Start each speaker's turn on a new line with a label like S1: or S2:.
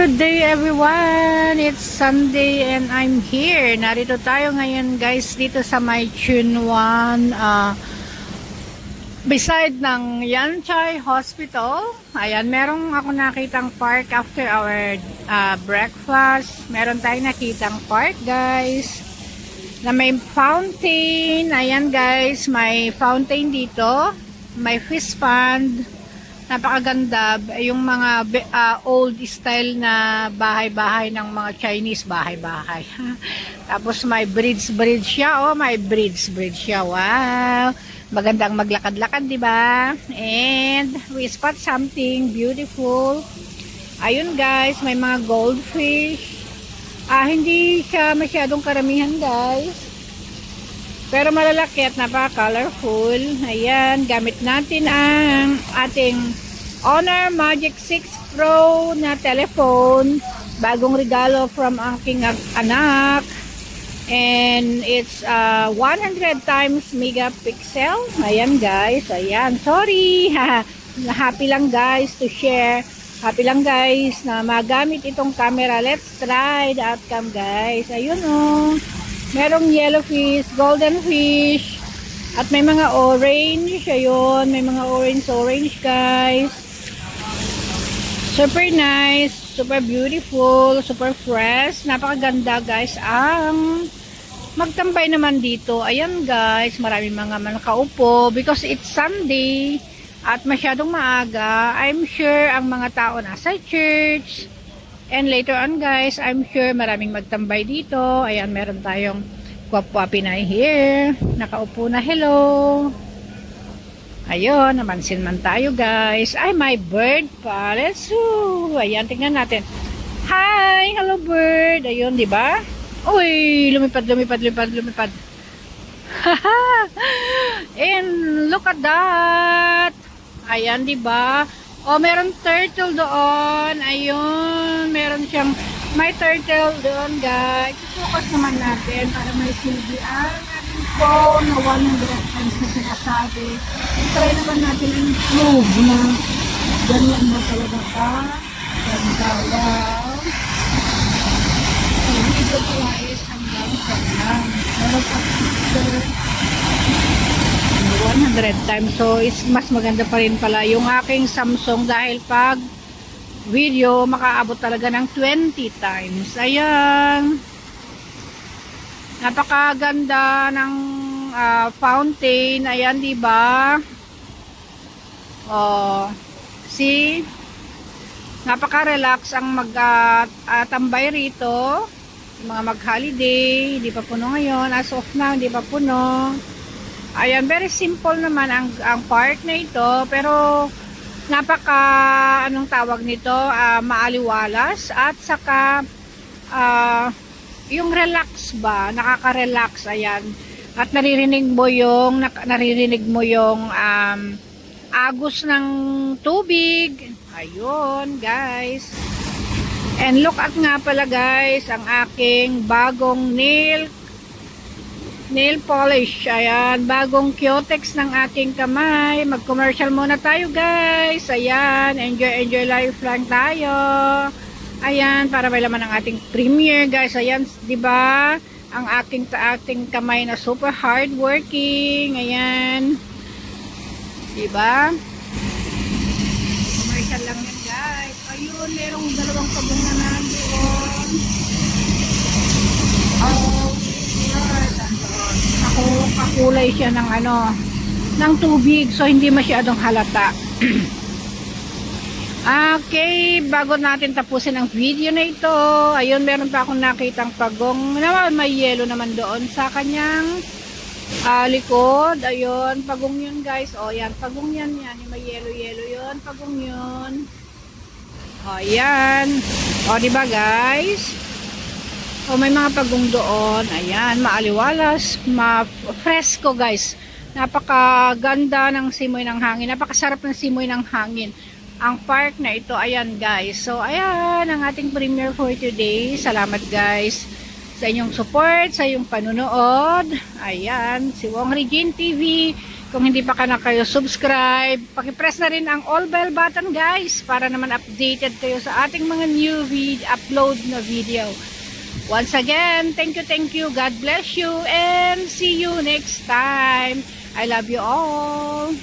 S1: Good day everyone! It's Sunday and I'm here. Narito tayo ngayon guys dito sa may Chunwan beside ng Yanchai Hospital. Ayan, merong ako nakitang park after our breakfast. Meron tayong nakitang park guys na may fountain. Ayan guys, may fountain dito. May fish pond. Napakaganda, yung mga old style na bahay-bahay ng mga Chinese bahay-bahay. Tapos may bridge siya, oh, may bridge siya. Wow. Magandang maglakad-lakad, 'di ba? And we spot something beautiful. Ayun guys, may mga goldfish. Hindi siya masyadong karamihan, guys. Pero malalaki at napaka-colorful. Ayan, gamit natin ang ating Honor Magic 6 Pro na telephone. Bagong regalo from aking anak. And it's 100 times megapixel. Ayan guys, ayan. Sorry, happy lang guys to share. Happy lang guys na magamit itong camera. Let's try the outcome guys. Ayun oh. Merong yellowfish, golden fish, at may mga orange. Ayun, may mga orange guys. Super nice, super beautiful, super fresh. Napakaganda guys. Ang magtambay naman dito. Ayan guys, maraming mga nakaupo because it's Sunday at masyadong maaga. I'm sure ang mga tao nasa church. And later on guys, I'm sure maraming magtambay dito. Ayan, meron tayong Guapa Pinay here. Nakaupo na, hello. Ayun, namansin man tayo guys. Ay, my bird pa. Let's go. Ayan, tingnan natin. Hi, hello bird. Ayun, di ba? Uy, lumipad. And look at that. Ayan, di ba? Oh, meron turtle doon. Ayun, meron siyang may turtle doon, guys. Focus naman natin para may silbi ang ating phone na 100 times na sinasabi. Try naman natin ang prove na ganyan na talaga ka. Ganda, wow. So, dito pala is hanggang sa lang. Meron pa picture. 100 times. So, is mas maganda pa rin pala yung aking Samsung dahil pag video, makaabot talaga ng 20 times. Ayan. Napakaganda ng fountain. Ayan, diba? Oh, see? Napaka-relax ang mag-tambay rito. Yung mga mag-holiday. Hindi pa puno ngayon. As of now, hindi pa puno. Ayan, very simple naman ang park na ito, pero napaka anong tawag nito, maaliwalas at saka yung relax ba, nakaka-relax. Ayan, at naririnig mo yung agos ng tubig. Ayun guys, and look at nga pala guys ang aking bagong nail polish. Ayan, bagong Cutex ng aking kamay. Mag-commercial muna tayo guys. Ayan, enjoy life lang tayo. Ayan, para may laman ang ating premiere guys. Ayan, 'di ba? Ang ating kamay na super hard working. Ayan. 'Di ba? Commercial lang yan guys. Ayun, merong dalawang pabong na nandoon. Kakulay siya ng ng tubig, so hindi masyadong halata. Okay, bago natin tapusin ang video na ito, ayun, meron pa akong nakitang pagong naman, may yelo naman doon sa kanyang likod. Ayun, pagong yun guys. O yan, pagong yan, yung may yelo yun, pagong yun. O yan, o diba guys? O may mga pagong doon. Ayan, maaliwalas, ma-fresco guys. Napakaganda ng simoy ng hangin. Napakasarap ng simoy ng hangin. Ang park na ito, ayan guys. So, ayan ang ating premiere for today. Salamat guys sa inyong support, sa inyong panunood. Ayan, si Wong Regine TV. Kung hindi pa ka na kayo subscribe, pakipress na rin ang all bell button guys para naman updated kayo sa ating mga new upload na video. Once again, thank you, God bless you, and see you next time. I love you all.